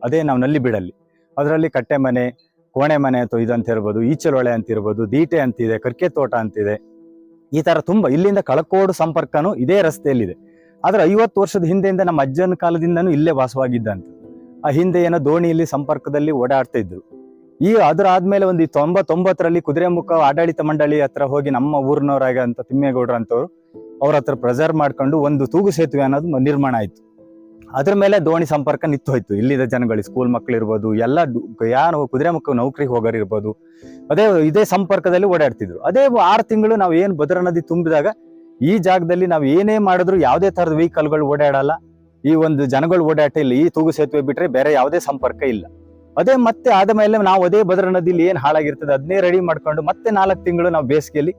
ಅದೇ ನಾವು ನಲ್ಲಿ ಬೀಡಲ್ಲಿ. ಅದರಲ್ಲಿ ಕಟ್ಟೆ ಮನೆ, ಕೋಣೆ ಮನೆ ಅಥವಾ ಇದಂತ ಇರ್ಬೋದು, ಈಚಲೊಳೆ ಅಂತ ಇರ್ಬೋದು, ದೀಟೆ ಅಂತಿದೆ, ಕರ್ಕೆ ತೋಟ ಅಂತಿದೆ. ಈ ತರ ತುಂಬಾ ಇಲ್ಲಿಂದ ಕಳಕೋಡು ಸಂಪರ್ಕನೂ ಇದೇ ರಸ್ತೆಯಲ್ಲಿದೆ. ಆದ್ರೆ 50 ವರ್ಷದ ಹಿಂದೆಯಿಂದ ನಮ್ಮ ಅಜ್ಜನ ಕಾಲದಿಂದನೂ ಇಲ್ಲೇ ವಾಸವಾಗಿದ್ದಂತ. ಆ ಹಿಂದೆ ಏನೋ ದೋಣಿಯಲ್ಲಿ ಸಂಪರ್ಕದಲ್ಲಿ ಓಡಾಡ್ತಾ ಇದ್ರು. ಈಗ ಅದ್ರ ಆದ್ಮೇಲೆ ಒಂದು 99ರಲ್ಲಿ ಕುದುರೆಮುಖ ಆಡಳಿತ ಮಂಡಳಿ ಹತ್ರ ಹೋಗಿ ನಮ್ಮ ಊರಿನವರಾಗ ಅಂತ ತಿಮ್ಮೇಗೌಡ್ರ ಅಂತವ್ರು ಅವ್ರ ಹತ್ರ ಪ್ರೆಸರ್ವ್ ಮಾಡ್ಕೊಂಡು ಒಂದು ತೂಗು ಸೇತುವೆ ಅನ್ನೋದು ನಿರ್ಮಾಣ ಆಯ್ತು. ಅದ್ರ ಮೇಲೆ ದೋಣಿ ಸಂಪರ್ಕ ನಿಂತು ಹೋಯ್ತು. ಇಲ್ಲಿದ ಜನಗಳಿಗೆ, ಸ್ಕೂಲ್ ಮಕ್ಳು ಇರ್ಬೋದು, ಎಲ್ಲ ಯಾರು ಕುದುರೆಮುಖ ನೌಕರಿಗೆ ಹೋಗೋರು ಇರ್ಬೋದು, ಇದೇ ಸಂಪರ್ಕದಲ್ಲಿ ಓಡಾಡ್ತಿದ್ರು. ಅದೇ 6 ತಿಂಗಳು ನಾವು ಏನ್ ಭದ್ರಾ ನದಿ ತುಂಬಿದಾಗ ಈ ಜಾಗದಲ್ಲಿ ನಾವು ಏನೇ ಮಾಡಿದ್ರು ಯಾವುದೇ ತರದ ವೆಹಿಕಲ್ಗಳು ಓಡಾಡಲ್ಲ, ಈ ಒಂದು ಜನಗಳು ಓಡಾಟ ಇಲ್ಲ. ಈ ತೂಗು ಸೇತುವೆ ಬಿಟ್ರೆ ಬೇರೆ ಯಾವುದೇ ಸಂಪರ್ಕ ಇಲ್ಲ. ಅದೇ ಮತ್ತೆ ಆದ ಮೇಲೆ ನಾವು ಅದೇ ಭದ್ರಾ ನದಿಲಿ ಏನ್ ಹಾಳಾಗಿರ್ತದೆ ಅದನ್ನೇ ರೆಡಿ ಮಾಡ್ಕೊಂಡು ಮತ್ತೆ 4 ತಿಂಗಳು ನಾವು ಬೇಸಿಗೆಯಲ್ಲಿ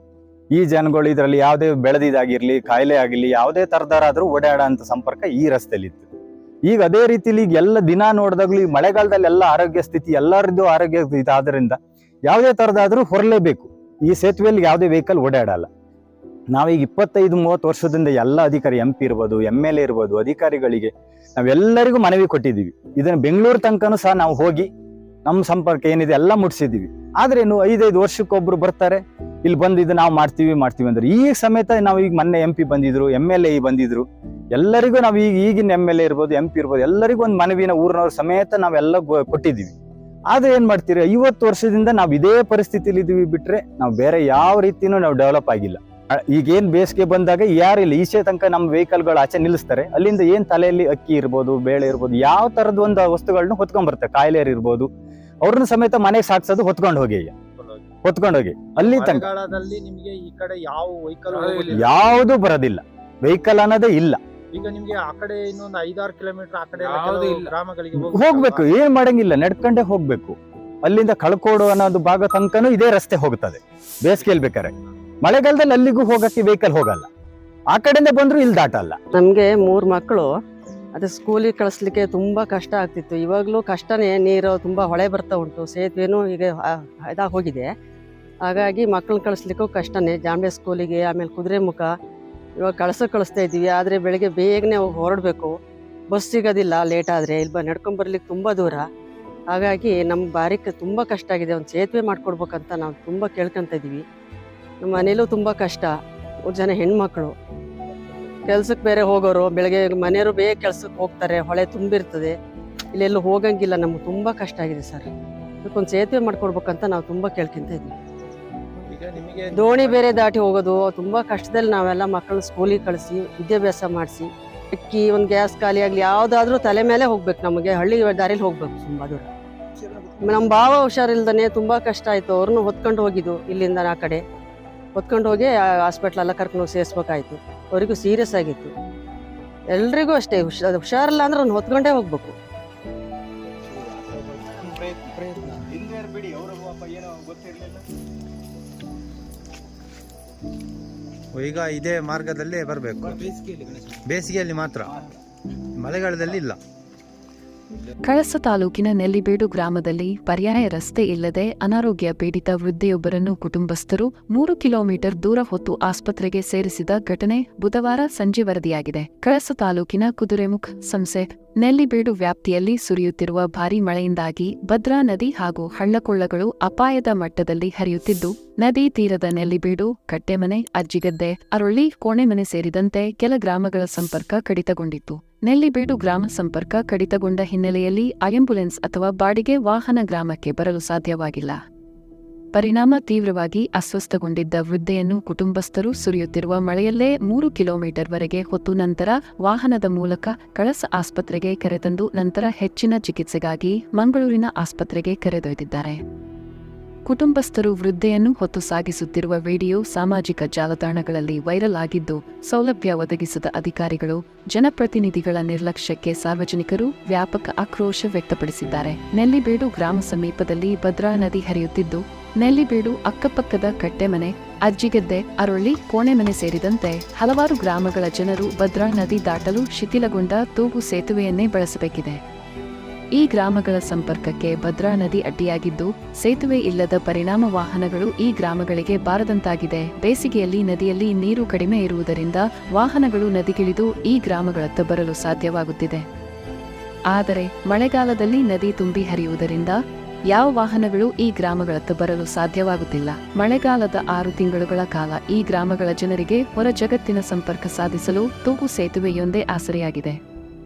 ಈ ಜನಗಳು ಇದರಲ್ಲಿ ಯಾವುದೇ ಬೆಳೆದಿದಾಗಿರ್ಲಿ, ಕಾಯಿಲೆ ಆಗಿರ್ಲಿ, ಯಾವುದೇ ತರದಾರಾದ್ರೂ ಓಡಾಡ ಅಂತ ಸಂಪರ್ಕ ಈ ರಸ್ತೆಯಲ್ಲಿ ಇತ್ತು. ಈಗ ಅದೇ ರೀತಿಲಿ ಈಗ ಎಲ್ಲ ದಿನ ನೋಡಿದಾಗ್ಲೂ ಈ ಮಳೆಗಾಲದಲ್ಲಿ ಎಲ್ಲ ಆರೋಗ್ಯ ಸ್ಥಿತಿ ಎಲ್ಲರದ್ದು ಆರೋಗ್ಯ ಇದಾದ್ರಿಂದ ಯಾವುದೇ ತರದಾದ್ರೂ ಹೊರಲೇಬೇಕು. ಈ ಸೇತುವೆಯಲ್ಲಿ ಯಾವುದೇ ವೆಹಿಕಲ್ ಓಡಾಡಲ್ಲ. ನಾವೀಗ 25-30 ವರ್ಷದಿಂದ ಎಲ್ಲ ಅಧಿಕಾರಿ, MP ಇರ್ಬೋದು, MLA ಇರ್ಬೋದು, ಅಧಿಕಾರಿಗಳಿಗೆ ನಾವೆಲ್ಲರಿಗೂ ಮನವಿ ಕೊಟ್ಟಿದ್ದೀವಿ. ಇದನ್ನ ಬೆಂಗಳೂರು ತನಕನೂ ಸಹ ನಾವು ಹೋಗಿ ನಮ್ಮ ಸಂಪರ್ಕ ಏನಿದೆ ಎಲ್ಲ ಮುಟ್ಸಿದ್ದೀವಿ. ಆದ್ರೇನು 5-5 ವರ್ಷಕ್ಕೊಬ್ರು ಬರ್ತಾರೆ, ಇಲ್ಲಿ ಬಂದು ಇದು ನಾವು ಮಾಡ್ತೀವಿ ಅಂದ್ರೆ ಈಗ ಸಮೇತ ನಾವು ಈಗ ಮೊನ್ನೆ MP ಬಂದಿದ್ರು, MLA ಬಂದಿದ್ರು, ಎಲ್ಲರಿಗೂ ನಾವು ಈಗಿನ MLA ಇರ್ಬೋದು, MP ಇರ್ಬೋದು, ಎಲ್ಲರಿಗೂ ಒಂದು ಮನವಿನ ಊರಿನವ್ರ ಸಮೇತ ನಾವೆಲ್ಲ ಕೊಟ್ಟಿದ್ದೀವಿ. ಆದ್ರೆ ಏನ್ ಮಾಡ್ತೀರಿ, 50 ವರ್ಷದಿಂದ ನಾವು ಇದೇ ಪರಿಸ್ಥಿತಿಲಿ ಇದೀವಿ ಬಿಟ್ರೆ ನಾವು ಬೇರೆ ಯಾವ ರೀತಿನೂ ನಾವು ಡೆವಲಪ್ ಆಗಿಲ್ಲ. ಈಗೇನ್ ಬೇಸಿಗೆ ಬಂದಾಗ ಯಾರಿಲ್ಲ, ಈಚೆ ತನಕ ನಮ್ಮ ವೆಹಿಕಲ್ಗಳು ಆಚೆ ನಿಲ್ಲಿಸ್ತಾರೆ. ಅಲ್ಲಿಂದ ಏನ್ ತಲೆಯಲ್ಲಿ ಅಕ್ಕಿ ಇರ್ಬೋದು, ಬೇಳೆ ಇರ್ಬೋದು, ಯಾವ ತರದ ಒಂದು ವಸ್ತುಗಳನ್ನ ಹೊತ್ಕೊಂಡ್ ಬರ್ತಾರೆ. ಕಾಯಿಲೆಯರ್ ಇರ್ಬೋದು, ಅವ್ರನ್ನ ಸಮೇತ ಮನೆಗೆ ಸಾಕ್ಸೋದು ಹೊತ್ಕೊಂಡು ಹೋಗಿ ಅಲ್ಲಿ ತನಕ ನಿಮಗೆ ಈ ಕಡೆ ಯಾವ ವೆಹಿಕಲ್ ಯಾವುದು ಬರೋದಿಲ್ಲ, ವೆಹಿಕಲ್ ಅನ್ನೋದೇ ಇಲ್ಲ. ಈಗ ನಿಮ್ಗೆ ಆ ಕಡೆ ಇನ್ನೊಂದು 5-6 ಕಿಲೋಮೀಟರ್ ಆ ಕಡೆ ಗ್ರಾಮಗಳಿಗೆ ಹೋಗ್ಬೇಕು, ಏನ್ ಮಾಡಂಗಿಲ್ಲ, ನಡ್ಕೊಂಡೇ ಹೋಗ್ಬೇಕು. ಅಲ್ಲಿಂದ ಕಳ್ಕೋಡು ಅನ್ನೋದು ಭಾಗ ತನಕನೂ ಇದೇ ರಸ್ತೆ ಹೋಗ್ತದೆ ಬೇಸಿಗೆಯಲ್ಲಿ. ಬೇಕಾರೆ ಮಳೆಗಾಲದಲ್ಲಿ ಅಲ್ಲಿಗೂ ಹೋಗಕ್ಕೆ ವೆಹಿಕಲ್ ಹೋಗಲ್ಲ, ಆ ಕಡೆಯಿಂದ ಬಂದ್ರು ಇಲ್ಲಿ ದಾಟಲ್ಲ. ನಮ್ಗೆ 3 ಮಕ್ಕಳು, ಅದೇ ಸ್ಕೂಲಿಗೆ ಕಳಿಸ್ಲಿಕ್ಕೆ ತುಂಬಾ ಕಷ್ಟ ಆಗ್ತಿತ್ತು. ಇವಾಗ್ಲೂ ಕಷ್ಟನೇ, ನೀರು ತುಂಬಾ ಹೊಳೆ ಬರ್ತಾ ಉಂಟು, ಸೇತುವೆನೂ ಈಗ ಇದಾಗ ಹೋಗಿದೆ. ಹಾಗಾಗಿ ಮಕ್ಕಳನ್ನ ಕಳಿಸ್ಲಿಕ್ಕೂ ಕಷ್ಟನೇ. ಜಾಂಬೆ ಸ್ಕೂಲಿಗೆ, ಆಮೇಲೆ ಕುದುರೆಮುಖ ಇವಾಗ ಕಳಿಸ್ತಾ ಇದ್ದೀವಿ. ಆದರೆ ಬೆಳಿಗ್ಗೆ ಬೇಗನೆ ಹೊರಡಬೇಕು, ಬಸ್ ಸಿಗೋದಿಲ್ಲ ಲೇಟ್ ಆದರೆ. ಇಲ್ಲಿ ನಡ್ಕೊಂಡ್ ಬರ್ಲಿಕ್ಕೆ ತುಂಬ ದೂರ. ಹಾಗಾಗಿ ನಮ್ಮ ಬಾರಿಗೆ ತುಂಬ ಕಷ್ಟ ಆಗಿದೆ. ಒಂದು ಸೇತುವೆ ಮಾಡ್ಕೊಡ್ಬೇಕಂತ ನಾವು ತುಂಬ ಕೇಳ್ಕೊತ ಇದ್ದೀವಿ. ನಮ್ಮ ಮನೇಲೂ ತುಂಬ ಕಷ್ಟ. 3 ಜನ ಹೆಣ್ಮಕ್ಳು ಕೆಲ್ಸಕ್ಕೆ ಬೇರೆ ಹೋಗೋರು, ಬೆಳಗ್ಗೆ ಮನೆಯವರು ಬೇಗ ಕೆಲ್ಸಕ್ಕೆ ಹೋಗ್ತಾರೆ, ಹೊಳೆ ತುಂಬಿರ್ತದೆ, ಇಲ್ಲೆಲ್ಲೂ ಹೋಗಂಗಿಲ್ಲ. ನಮ್ಗೆ ತುಂಬ ಕಷ್ಟ ಆಗಿದೆ ಸರ್. ಇದಕ್ಕೊಂದು ಸೇತುವೆ ಮಾಡ್ಕೊಡ್ಬೇಕಂತ ನಾವು ತುಂಬ ಕೇಳ್ಕೊಂತ ಇದ್ದೀವಿ. ದೋಣಿ ಬೇರೆ ದಾಟಿ ಹೋಗೋದು ತುಂಬ ಕಷ್ಟದಲ್ಲಿ. ನಾವೆಲ್ಲ ಮಕ್ಕಳನ್ನ ಸ್ಕೂಲಿಗೆ ಕಳಿಸಿ ವಿದ್ಯಾಭ್ಯಾಸ ಮಾಡಿಸಿ, ಅಕ್ಕಿ ಒಂದು ಗ್ಯಾಸ್ ಖಾಲಿ ಆಗಲಿ ಯಾವುದಾದ್ರೂ ತಲೆ ಮೇಲೆ ಹೋಗ್ಬೇಕು. ನಮಗೆ ಹಳ್ಳಿ ದಾರಿಲಿ ಹೋಗ್ಬೇಕು ತುಂಬ ದೂರ. ನಮ್ಮ ಭಾವ ಹುಷಾರಿಲ್ದೇ ತುಂಬ ಕಷ್ಟ ಆಯಿತು. ಅವ್ರನ್ನೂ ಹೊತ್ಕೊಂಡು ಹೋಗಿದ್ದು ಇಲ್ಲಿಂದ ಆ ಕಡೆ ಹೊತ್ಕೊಂಡು ಹೋಗಿ ಹಾಸ್ಪಿಟ್ಲೆಲ್ಲ ಕರ್ಕೊಂಡು ಹೋಗಿ ಸೇರಿಸ್ಬೇಕಾಯ್ತು. ಅವರಿಗೂ ಸೀರಿಯಸ್ ಆಗಿತ್ತು. ಎಲ್ರಿಗೂ ಅಷ್ಟೇ, ಹುಷಾರಿಲ್ಲ ಅಂದ್ರೆ ಅವ್ನು ಹೊತ್ಕೊಂಡೇ ಹೋಗ್ಬೇಕು. ಈಗ ಇದೇ ಮಾರ್ಗದಲ್ಲೇ ಬರಬೇಕು. ಬೇಸಿಗೆಯಲ್ಲಿ ಮಾತ್ರ, ಮಳೆಗಾಲದಲ್ಲಿ ಇಲ್ಲ. ಕಳಸ ತಾಲೂಕಿನ ನೆಲ್ಲಿಬೇಡು ಗ್ರಾಮದಲ್ಲಿ ಪರ್ಯಾಯ ರಸ್ತೆ ಇಲ್ಲದೆ ಅನಾರೋಗ್ಯ ಪೀಡಿತ ವೃದ್ಧೆಯೊಬ್ಬರನ್ನು ಕುಟುಂಬಸ್ಥರು 3 ಕಿಲೋಮೀಟರ್ ದೂರ ಹೊತ್ತು ಆಸ್ಪತ್ರೆಗೆ ಸೇರಿಸಿದ ಘಟನೆ ಬುಧವಾರ ಸಂಜೆ ವರದಿಯಾಗಿದೆ. ಕಳಸ ತಾಲೂಕಿನ ಕುದುರೆಮುಖ ಸಂಸೆ ನೆಲ್ಲಿಬೇಡು ವ್ಯಾಪ್ತಿಯಲ್ಲಿ ಸುರಿಯುತ್ತಿರುವ ಭಾರೀ ಮಳೆಯಿಂದಾಗಿ ಭದ್ರಾ ನದಿ ಹಾಗೂ ಹಳ್ಳಕೊಳ್ಳಗಳು ಅಪಾಯದ ಮಟ್ಟದಲ್ಲಿ ಹರಿಯುತ್ತಿದ್ದು, ನದಿ ತೀರದ ನೆಲ್ಲಿಬೇಡು, ಕಟ್ಟೆಮನೆ, ಅಜ್ಜಿಗದ್ದೆ, ಅರೊಳ್ಳಿ, ಕೋಣೆಮನೆ ಸೇರಿದಂತೆ ಕೆಲ ಗ್ರಾಮಗಳ ಸಂಪರ್ಕ ಕಡಿತಗೊಂಡಿತ್ತು. ನೆಲ್ಲಿಬೇಡು ಗ್ರಾಮ ಸಂಪರ್ಕ ಕಡಿತಗೊಂಡ ಹಿನ್ನೆಲೆಯಲ್ಲಿ ಆಂಬ್ಯುಲೆನ್ಸ್ ಅಥವಾ ಬಾಡಿಗೆ ವಾಹನ ಗ್ರಾಮಕ್ಕೆ ಬರಲು ಸಾಧ್ಯವಾಗಿಲ್ಲ. ಪರಿಣಾಮ ತೀವ್ರವಾಗಿ ಅಸ್ವಸ್ಥಗೊಂಡಿದ್ದ ವೃದ್ಧೆಯನ್ನು ಕುಟುಂಬಸ್ಥರು ಸುರಿಯುತ್ತಿರುವ ಮಳೆಯಲ್ಲೇ 3 ಕಿಲೋಮೀಟರ್ ವರೆಗೆ ಹೊತ್ತು ನಂತರ ವಾಹನದ ಮೂಲಕ ಕಳಸ ಆಸ್ಪತ್ರೆಗೆ ಕರೆತಂದು ನಂತರ ಹೆಚ್ಚಿನ ಚಿಕಿತ್ಸೆಗಾಗಿ ಮಂಗಳೂರಿನ ಆಸ್ಪತ್ರೆಗೆ ಕರೆದೊಯ್ದಿದ್ದಾರೆ. ಕುಟುಂಬಸ್ಥರು ವೃದ್ಧೆಯನ್ನು ಹೊತ್ತು ಸಾಗಿಸುತ್ತಿರುವ ವಿಡಿಯೋ ಸಾಮಾಜಿಕ ಜಾಲತಾಣಗಳಲ್ಲಿ ವೈರಲ್ ಆಗಿದ್ದು, ಸೌಲಭ್ಯ ಒದಗಿಸದ ಅಧಿಕಾರಿಗಳು, ಜನಪ್ರತಿನಿಧಿಗಳ ನಿರ್ಲಕ್ಷ್ಯಕ್ಕೆ ಸಾರ್ವಜನಿಕರು ವ್ಯಾಪಕ ಆಕ್ರೋಶ ವ್ಯಕ್ತಪಡಿಸಿದ್ದಾರೆ. ನೆಲ್ಲಿಬೇಡು ಗ್ರಾಮ ಸಮೀಪದಲ್ಲಿ ಭದ್ರಾ ನದಿ ಹರಿಯುತ್ತಿದ್ದು, ನೆಲ್ಲಿಬೇಡು ಅಕ್ಕಪಕ್ಕದ ಕಟ್ಟೆಮನೆ, ಅಜ್ಜಿಗದ್ದೆ, ಅರೊಳ್ಳಿ, ಕೋಣೆಮನೆ ಸೇರಿದಂತೆ ಹಲವಾರು ಗ್ರಾಮಗಳ ಜನರು ಭದ್ರಾ ನದಿ ದಾಟಲು ಶಿಥಿಲಗೊಂಡ ತೂಗು ಸೇತುವೆಯನ್ನೇ ಬಳಸಬೇಕಿದೆ. ಈ ಗ್ರಾಮಗಳ ಸಂಪರ್ಕಕ್ಕೆ ಭದ್ರಾ ನದಿ ಅಡ್ಡಿಯಾಗಿದ್ದು, ಸೇತುವೆ ಇಲ್ಲದ ಪರಿಣಾಮ ವಾಹನಗಳು ಈ ಗ್ರಾಮಗಳಿಗೆ ಬಾರದಂತಾಗಿದೆ. ಬೇಸಿಗೆಯಲ್ಲಿ ನದಿಯಲ್ಲಿ ನೀರು ಕಡಿಮೆ ಇರುವುದರಿಂದ ವಾಹನಗಳು ನದಿಗಿಳಿದು ಈ ಗ್ರಾಮಗಳತ್ತ ಬರಲು ಸಾಧ್ಯವಾಗುತ್ತಿದೆ. ಆದರೆ ಮಳೆಗಾಲದಲ್ಲಿ ನದಿ ತುಂಬಿ ಹರಿಯುವುದರಿಂದ ಯಾವ ವಾಹನಗಳು ಈ ಗ್ರಾಮಗಳತ್ತ ಬರಲು ಸಾಧ್ಯವಾಗುತ್ತಿಲ್ಲ. ಮಳೆಗಾಲದ 6 ತಿಂಗಳುಗಳ ಕಾಲ ಈ ಗ್ರಾಮಗಳ ಜನರಿಗೆ ಹೊರ ಜಗತ್ತಿನ ಸಂಪರ್ಕ ಸಾಧಿಸಲು ತೂಗು ಸೇತುವೆಯೊಂದೇ ಆಸರೆಯಾಗಿದೆ.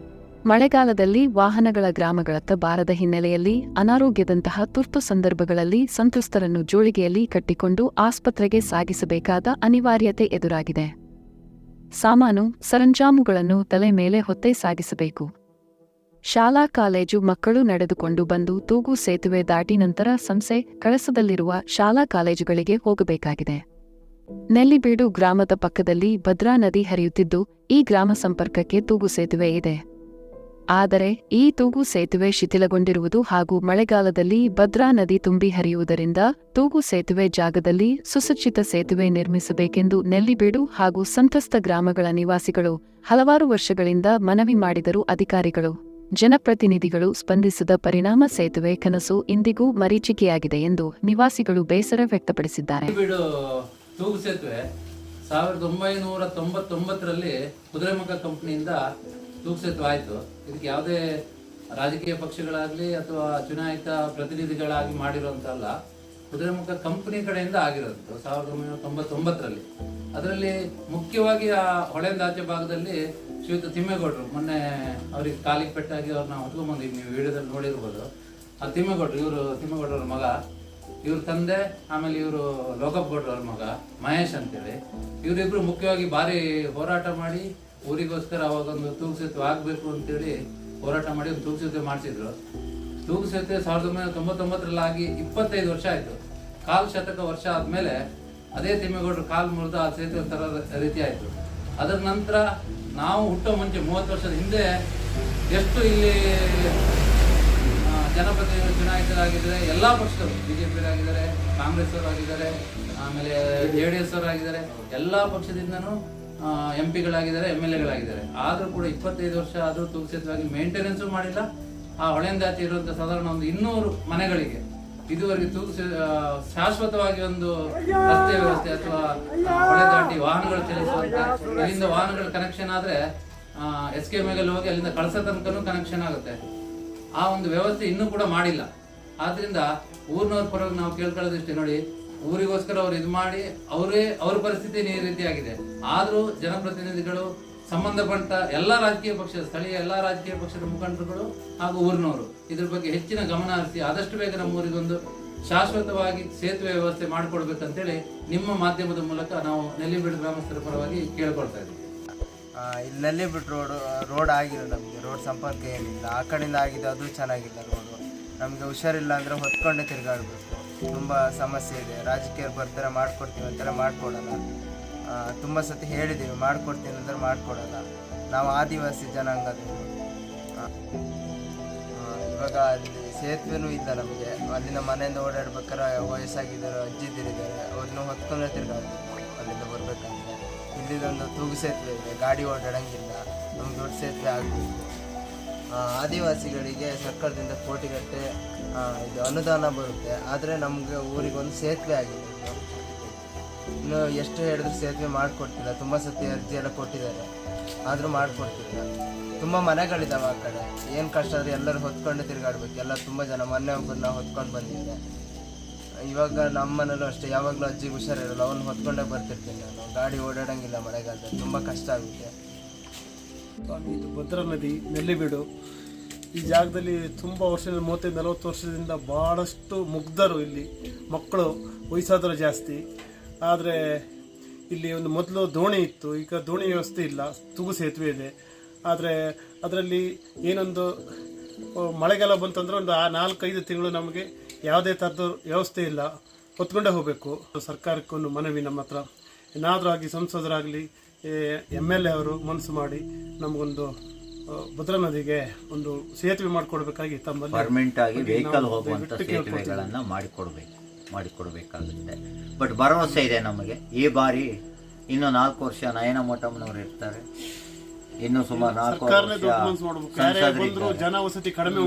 ಮಳೆಗಾಲದಲ್ಲಿ ವಾಹನಗಳ ಗ್ರಾಮಗಳತ್ತ ಬಾರದ ಹಿನ್ನೆಲೆಯಲ್ಲಿ ಅನಾರೋಗ್ಯದಂತಹ ತುರ್ತು ಸಂದರ್ಭಗಳಲ್ಲಿ ಸಂತ್ರಸ್ತರನ್ನು ಜೋಳಿಗೆಯಲ್ಲಿ ಕಟ್ಟಿಕೊಂಡು ಆಸ್ಪತ್ರೆಗೆ ಸಾಗಿಸಬೇಕಾದ ಅನಿವಾರ್ಯತೆ ಎದುರಾಗಿದೆ. ಸಾಮಾನು ಸರಂಜಾಮುಗಳನ್ನು ತಲೆ ಮೇಲೆ ಹೊತ್ತೇ ಸಾಗಿಸಬೇಕು. ಶಾಲಾ ಕಾಲೇಜು ಮಕ್ಕಳು ನಡೆದುಕೊಂಡು ಬಂದು ತೂಗು ಸೇತುವೆ ದಾಟಿ ನಂತರ ಸಂಸೆ ಕಳಸದಲ್ಲಿರುವ ಶಾಲಾ ಕಾಲೇಜುಗಳಿಗೆ ಹೋಗಬೇಕಾಗಿದೆ. ನೆಲ್ಲಿಬೀಡು ಗ್ರಾಮದ ಪಕ್ಕದಲ್ಲಿ ಭದ್ರಾ ನದಿ ಹರಿಯುತ್ತಿದ್ದು ಈ ಗ್ರಾಮ ಸಂಪರ್ಕಕ್ಕೆ ತೂಗು ಸೇತುವೆ ಇದೆ. ಆದರೆ ಈ ತೂಗು ಸೇತುವೆ ಶಿಥಿಲಗೊಂಡಿರುವುದು ಹಾಗೂ ಮಳೆಗಾಲದಲ್ಲಿ ಭದ್ರಾ ನದಿ ತುಂಬಿ ಹರಿಯುವುದರಿಂದ ತೂಗು ಸೇತುವೆ ಜಾಗದಲ್ಲಿ ಸುಸಜ್ಜಿತ ಸೇತುವೆ ನಿರ್ಮಿಸಬೇಕೆಂದು ನೆಲ್ಲಿಬೀಡು ಹಾಗೂ ಸಂತ್ರಸ್ತ ಗ್ರಾಮಗಳ ನಿವಾಸಿಗಳು ಹಲವಾರು ವರ್ಷಗಳಿಂದ ಮನವಿ ಮಾಡಿದರೂ ಅಧಿಕಾರಿಗಳು ಜನಪ್ರತಿನಿಧಿಗಳು ಸ್ಪಂದಿಸದ ಪರಿಣಾಮ ಸೇತುವೆ ಕನಸು ಇಂದಿಗೂ ಮರೀಚಿಕೆಯಾಗಿದೆ ಎಂದು ನಿವಾಸಿಗಳು ಬೇಸರ ವ್ಯಕ್ತಪಡಿಸಿದ್ದಾರೆ. ತೂಗು ಸೇತುವೆ 1999ರಲ್ಲಿ ಕುದುರೆಮುಖ ಕಂಪನಿಯಿಂದ ತೂಗು ಸೇತುವೆ ಆಯಿತು. ಇದಕ್ಕೆ ಯಾವುದೇ ರಾಜಕೀಯ ಪಕ್ಷಗಳಾಗಲಿ ಅಥವಾ ಚುನಾಯಿತ ಪ್ರತಿನಿಧಿಗಳಾಗಿ ಮಾಡಿರುವಂತಲ್ಲ, ಕುದುರೆಮುಖ ಕಂಪನಿ ಕಡೆಯಿಂದ ಆಗಿರೋದು 1999ರಲ್ಲಿ. ಅದರಲ್ಲಿ ಮುಖ್ಯವಾಗಿ ಆ ಹೊಳೆಂದಾಚೆ ಭಾಗದಲ್ಲಿ ಶ್ರೀಯುತ ತಿಮ್ಮೇಗೌಡರು, ಮೊನ್ನೆ ಅವ್ರಿಗೆ ಕಾಲಿಗೆ ಪೆಟ್ಟಾಗಿ ಅವ್ರನ್ನ ಹೊತ್ಕೊಂಡ್ಬಂದಿವಿ, ನೀವು ವಿಡಿಯೋದಲ್ಲಿ ನೋಡಿರ್ಬೋದು. ಆ ತಿಮ್ಮೇಗೌಡರು, ತಿಮ್ಮೇಗೌಡರ ಮಗ, ಇವ್ರ ತಂದೆ, ಆಮೇಲೆ ಇವರು ಲೋಕಪ್ಪ ಗೌಡ್ರ ಅವ್ರ ಮಗ ಮಹೇಶ್ ಅಂತೇಳಿ, ಇವರಿಬ್ರು ಮುಖ್ಯವಾಗಿ ಭಾರಿ ಹೋರಾಟ ಮಾಡಿ ಊರಿಗೋಸ್ಕರ ಅವಾಗ ಒಂದು ತೂಗು ಸೇತುವೆ ಆಗಬೇಕು ಅಂತೇಳಿ ಹೋರಾಟ ಮಾಡಿ ಒಂದು ತೂಗು ಸೇತುವೆ ಮಾಡಿಸಿದ್ರು. ತೂಗು ಸೇತುವೆ 1999ರಲ್ಲಿ ಆಗಿ 25 ವರ್ಷ ಆಯಿತು. ಕಾಲು ಶತಕ ವರ್ಷ ಆದಮೇಲೆ ಅದೇ ತಿಮ್ಮೇಗೌಡರು ಕಾಲು ಮುರಿದು ಆ ಸೇತುವೆ ಥರ ರೀತಿ ಆಯಿತು. ಅದರ ನಂತರ ನಾವು ಹುಟ್ಟೋ ಮುಂಚೆ 30 ವರ್ಷದ ಹಿಂದೆ ಎಷ್ಟು ಇಲ್ಲಿ ಜನಪ್ರತಿನಿಧಿಗಳು ಚುನಾಯಿತರಾಗಿದ್ದಾರೆ, ಎಲ್ಲ ಪಕ್ಷದವರು, ಬಿಜೆಪಿಯವರಾಗಿದ್ದಾರೆ, ಕಾಂಗ್ರೆಸ್ ಅವರಾಗಿದ್ದಾರೆ, ಆಮೇಲೆ JDS ಅವರಾಗಿದ್ದಾರೆ, ಎಲ್ಲ ಪಕ್ಷದಿಂದನೂ MP ಗಳಾಗಿದ್ದಾರೆ, MLA ಗಳಾಗಿದ್ದಾರೆ. ಆದರೂ ಕೂಡ 25 ವರ್ಷ ಆದರೂ ತೂಗು ಸೇತುವೆ ಮೇಂಟೆನೆನ್ಸು ಮಾಡಿಲ್ಲ. ಆ ಹೊಳೆಂದಾಚೆ ಇರುವಂಥ ಸಾಧಾರಣ ಒಂದು 200 ಮನೆಗಳಿಗೆ ಇದುವರೆಗೆ ತೂಗು ಶಾಶ್ವತವಾಗಿ ಒಂದು ರಸ್ತೆ ವ್ಯವಸ್ಥೆ ಅಥವಾ ಹೊಳೆ ದಾಟಿ ವಾಹನಗಳು ಚಲಿಸುವಂತೆ, ಇಲ್ಲಿಂದ ವಾಹನಗಳ ಕನೆಕ್ಷನ್ ಆದರೆ SKM ಹೋಗಿ ಅಲ್ಲಿಂದ ಕಳಸ ತನಕನೂ ಕನೆಕ್ಷನ್ ಆಗುತ್ತೆ. ಆ ಒಂದು ವ್ಯವಸ್ಥೆ ಇನ್ನೂ ಕೂಡ ಮಾಡಿಲ್ಲ. ಆದ್ರಿಂದ ಊರಿನವ್ರ ಪರವಾಗಿ ನಾವು ಕೇಳ್ಕೊಳ್ಳೋದಿಷ್ಟೇ, ನೋಡಿ, ಊರಿಗೋಸ್ಕರ ಅವ್ರು ಇದು ಮಾಡಿ ಅವ್ರ ಪರಿಸ್ಥಿತಿ ಈ ರೀತಿ ಆಗಿದೆ. ಆದರೂ ಜನಪ್ರತಿನಿಧಿಗಳು, ಸಂಬಂಧಪಟ್ಟ ಎಲ್ಲ ರಾಜಕೀಯ ಪಕ್ಷದ, ಸ್ಥಳೀಯ ಎಲ್ಲ ರಾಜಕೀಯ ಪಕ್ಷದ ಮುಖಂಡರುಗಳು ಹಾಗೂ ಊರಿನವರು ಇದ್ರ ಬಗ್ಗೆ ಹೆಚ್ಚಿನ ಗಮನ ಹರಿಸಿ ಆದಷ್ಟು ಬೇಗ ನಮ್ಮ ಊರಿಗೊಂದು ಶಾಶ್ವತವಾಗಿ ಸೇತುವೆ ವ್ಯವಸ್ಥೆ ಮಾಡಿಕೊಡ್ಬೇಕಂತೇಳಿ ನಿಮ್ಮ ಮಾಧ್ಯಮದ ಮೂಲಕ ನಾವು ನೆಲ್ಲಿಬೀಡು ಗ್ರಾಮಸ್ಥರ ಪರವಾಗಿ ಕೇಳ್ಕೊಳ್ತಾ ಇದ್ದೀವಿ. ಇಲ್ಲಿ ನೆಲ್ಲಿಬೀಡು ರೋಡ್ ಆಗಿಲ್ಲ, ನಮಗೆ ರೋಡ್ ಸಂಪರ್ಕ ಏನಿಲ್ಲ. ಆ ಕಡೆಯಿಂದ ಆಗಿದೆ, ಅದು ಚೆನ್ನಾಗಿಲ್ಲ ರೋಡು. ನಮಗೆ ಹುಷಾರಿಲ್ಲ ಅಂದರೆ ಹೊತ್ಕೊಂಡೇ ತಿರುಗಾಡಬೇಕು, ತುಂಬ ಸಮಸ್ಯೆ ಇದೆ. ರಾಜಕೀಯರು ಬರ್ತಾರೆ, ಮಾಡಿಕೊಡ್ತೀವಿ ಅಂತಾರೆ, ಮಾಡಿಕೊಡಲ್ಲ. ತುಂಬ ಸತಿ ಹೇಳಿದ್ದೀವಿ, ಮಾಡಿಕೊಡ್ತೀನಿ ಅಂದ್ರೆ ಮಾಡಿಕೊಡಲ್ಲ. ನಾವು ಆದಿವಾಸಿ ಜನಾಂಗದವರು. ಇವಾಗ ಅಲ್ಲಿ ಸೇತುವೆನೂ ಇಲ್ಲ ನಮಗೆ. ಅಲ್ಲಿಂದ ಮನೆಯಿಂದ ಓಡಾಡ್ಬೇಕಾದ್ರೆ ವಯಸ್ಸಾಗಿದ್ದಾರೆ, ಅಜ್ಜಿದಿರಿದ್ದಾರೆ, ಅವ್ರನ್ನ ಹೊತ್ಕೊಂಡೇ ತಿರುಗಾಡ್ಬೇಕು ಅಲ್ಲಿಂದ ಬರಬೇಕಂದ್ರೆ. ಇಲ್ಲಿದೊಂದು ತೂಗು ಸೇತುವೆ ಇದೆ, ಗಾಡಿ ಓಡಾಡಂಗಿಲ್ಲ. ನಮ್ಗೆ ದೊಡ್ಡ ಸೇತುವೆ ಆಗಬೇಕು. ಆದಿವಾಸಿಗಳಿಗೆ ಸರ್ಕಾರದಿಂದ ಕೋಟಿಗಟ್ಟಲೆ ಇದು ಅನುದಾನ ಬರುತ್ತೆ, ಆದರೆ ನಮಗೆ ಊರಿಗೊಂದು ಸೇತುವೆ ಆಗಿದೆ. ಇನ್ನು ಎಷ್ಟು ಹೇಳಿದ್ರು ಸೇತುವೆ ಮಾಡಿಕೊಡ್ತಿಲ್ಲ. ತುಂಬ ಸತಿ ಅರ್ಜಿ ಎಲ್ಲ ಕೊಟ್ಟಿದ್ದಾರೆ, ಆದರೂ ಮಾಡಿಕೊಡ್ತಿಲ್ಲ. ತುಂಬ ಮನೆಗಳಿದ್ದಾವೆ ಆ ಕಡೆ. ಏನು ಕಷ್ಟ ಆದರೆ ಎಲ್ಲರೂ ಹೊತ್ಕೊಂಡೇ ತಿರುಗಾಡ್ಬೇಕು. ಎಲ್ಲ ತುಂಬ ಜನ, ಮೊನ್ನೆ ಒಬ್ಬರನ್ನ ಹೊತ್ಕೊಂಡು ಬಂದಿದ್ದೆ. ಇವಾಗ ನಮ್ಮ ಮನೇಲೂ ಅಷ್ಟೇ, ಯಾವಾಗಲೂ ಅಜ್ಜಿಗೆ ಹುಷಾರಿರಲ್ಲ, ಅವ್ನು ಹೊತ್ಕೊಂಡೇ ಬರ್ತಿರ್ತೀನಿ ನಾನು. ಗಾಡಿ ಓಡಾಡೋಂಗಿಲ್ಲ ಮಳೆಗಾಲದಲ್ಲಿ, ತುಂಬ ಕಷ್ಟ ಆಗುತ್ತೆ. ಇದು ಭದ್ರಾ ನದಿ, ನೆಲ್ಲಿಬೀಡು, ಈ ಜಾಗದಲ್ಲಿ ತುಂಬ ವರ್ಷದಿಂದ 35-40 ವರ್ಷದಿಂದ ಭಾಳಷ್ಟು ಮುಗ್ಧರು ಇಲ್ಲಿ ಮಕ್ಕಳು, ವಯಸ್ಸಾದರೂ ಜಾಸ್ತಿ. ಆದರೆ ಇಲ್ಲಿ ಒಂದು ಮೊದಲು ದೋಣಿ ಇತ್ತು, ಈಗ ದೋಣಿ ವ್ಯವಸ್ಥೆ ಇಲ್ಲ, ತೂಗು ಸೇತುವೆ ಇದೆ. ಆದರೆ ಅದರಲ್ಲಿ ಏನೊಂದು ಮಳೆಗಾಲ ಬಂತಂದ್ರೆ ಒಂದು 4-5 ತಿಂಗಳು ನಮಗೆ ಯಾವುದೇ ಥರದ ವ್ಯವಸ್ಥೆ ಇಲ್ಲ, ಹೊತ್ಕೊಂಡೇ ಹೋಗಬೇಕು. ಸರ್ಕಾರಕ್ಕೆ ಒಂದು ಮನವಿ, ನಮ್ಮ ಹತ್ರ ಏನಾದರೂ ಆಗಿ ಸಂಸದರಾಗಲಿ MLA ಅವರು ಮನಸ್ಸು ಮಾಡಿ ನಮಗೊಂದು ಭದ್ರಾ ನದಿಗೆ ಒಂದು ಸೇತುವೆ ಮಾಡಿಕೊಡ್ಬೇಕಾಗಿ ತಮ್ಮಲ್ಲಿ ಪರ್ಮನೆಂಟ್ ಆಗಿ ವೆಹಿಕಲ್ ಹೋಗುವಂಥ ಸೇತುವೆಗಳನ್ನು ಮಾಡಿಕೊಡ್ಬೇಕಾಗುತ್ತೆ. ಬಟ್ ಭರವಸೆ ಇದೆ ನಮಗೆ, ಈ ಬಾರಿ ಇನ್ನು 4 ವರ್ಷ ನಯನ ಮೋಟಮ್ಮನವರು ಇರ್ತಾರೆ, ಇನ್ನು ಸುಮಾರು 4 ವರ್ಷ ಜನವಸತಿ ಕಡಿಮೆ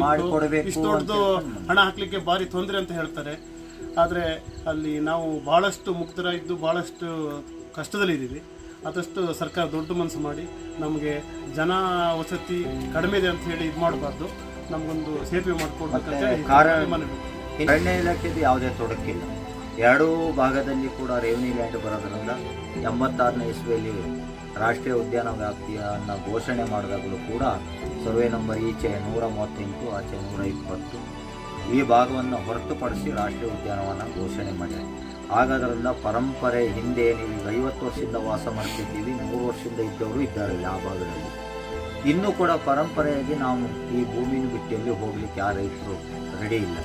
ಇಷ್ಟು ದೊಡ್ಡದು ಹಣ ಹಾಕ್ಲಿಕ್ಕೆ ಭಾರಿ ತೊಂದರೆ ಅಂತ ಹೇಳ್ತಾರೆ. ಆದರೆ ಅಲ್ಲಿ ನಾವು ಬಹಳಷ್ಟು ಮುಕ್ತರಾಗಿದ್ದು ಬಹಳಷ್ಟು ಕಷ್ಟದಲ್ಲಿದ್ದೀವಿ. ಆದಷ್ಟು ಸರ್ಕಾರ ದೊಡ್ಡ ಮನಸ್ಸು ಮಾಡಿ ನಮಗೆ ಜನ ವಸತಿ ಕಡಿಮೆ ಇದೆ ಅಂತ ಹೇಳಿ ಇದು ಮಾಡಬಾರ್ದು, ನಮಗೊಂದು ಸೇತುವೆ ಮಾಡಿಕೊಡ್ಬೇಕಂತ ಮನವಿ. ಅರಣ್ಯ ಇಲಾಖೆದು ಯಾವುದೇ ತೊಡಕಿಲ್ಲ. ಎರಡೂ ಭಾಗದಲ್ಲಿ ಕೂಡ ರೆವಿನ್ಯೂ ಲ್ಯಾಂಡ್ ಬರೋದ್ರಿಂದ 86ನೇ ಇಸ್ವಿಯಲ್ಲಿ ರಾಷ್ಟ್ರೀಯ ಉದ್ಯಾನ ವ್ಯಾಪ್ತಿಯನ್ನು ಘೋಷಣೆ ಮಾಡಿದಾಗಲೂ ಕೂಡ ಸರ್ವೆ ನಂಬರ್ ಈಚೆ 138 ಆಚೆ 120 ಈ ಭಾಗವನ್ನು ಹೊರತುಪಡಿಸಿ ರಾಷ್ಟ್ರೀಯ ಉದ್ಯಾನವನ ಘೋಷಣೆ ಮಾಡಿದೆ. ಹಾಗಾದ್ರಿಂದ ಪರಂಪರೆ ಹಿಂದೆ ನೀವು 50 ವರ್ಷದಿಂದ ವಾಸ ಮಾಡ್ತಿದ್ದೀವಿ, 100 ವರ್ಷದಿಂದ ಇದ್ದವರು ಇದ್ದಾರೆ ಆ ಭಾಗದಲ್ಲಿ. ಇನ್ನೂ ಕೂಡ ಪರಂಪರೆಯಾಗಿ ನಾವು ಈ ಭೂಮಿನ ಬಿಟ್ಟಲ್ಲಿ ಹೋಗ್ಲಿಕ್ಕೆ ಯಾರು ರೈತರು ರೆಡಿ ಇಲ್ಲ.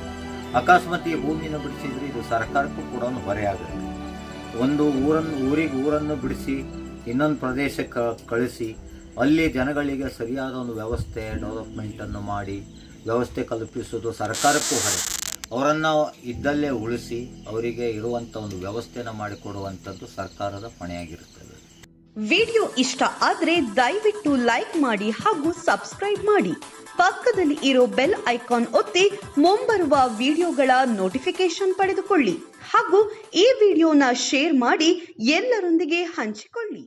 ಅಕಸ್ಮಾತ್ ಈ ಭೂಮಿನ ಬಿಡಿಸಿದ್ರೆ ಇದು ಸರ್ಕಾರಕ್ಕೂ ಕೂಡ ಒಂದು ಹೊರೆ ಆಗುತ್ತೆ. ಒಂದು ಊರನ್ನು ಬಿಡಿಸಿ ಇನ್ನೊಂದು ಪ್ರದೇಶಕ್ಕೆ ಕಳಿಸಿ ಅಲ್ಲಿ ಜನಗಳಿಗೆ ಸರಿಯಾದ ಒಂದು ವ್ಯವಸ್ಥೆ ಡೆವಲಪ್ಮೆಂಟನ್ನು ಮಾಡಿ ವ್ಯವಸ್ಥೆ ಕಲ್ಪಿಸೋದು ಸರ್ಕಾರಕ್ಕೂ ಹೊರೆ. ಅವರನ್ನು ಇದ್ದಲ್ಲೇ ಉಳಿಸಿ ಅವರಿಗೆ ಇರುವಂಥ ಒಂದು ವ್ಯವಸ್ಥೆನ ಮಾಡಿಕೊಡುವಂಥದ್ದು ಸರ್ಕಾರದ ಹೊಣೆಯಾಗಿರುತ್ತದೆ. ವಿಡಿಯೋ ಇಷ್ಟ ಆದ್ರೆ ದಯವಿಟ್ಟು ಲೈಕ್ ಮಾಡಿ ಹಾಗೂ ಸಬ್ಸ್ಕ್ರೈಬ್ ಮಾಡಿ. ಪಕ್ಕದಲ್ಲಿ ಇರೋ ಬೆಲ್ ಐಕಾನ್ ಒತ್ತಿ ಮುಂಬರುವ ವಿಡಿಯೋಗಳ ನೋಟಿಫಿಕೇಶನ್ ಪಡೆದುಕೊಳ್ಳಿ ಹಾಗೂ ಈ ವಿಡಿಯೋನ ಶೇರ್ ಮಾಡಿ ಎಲ್ಲರೊಂದಿಗೆ ಹಂಚಿಕೊಳ್ಳಿ.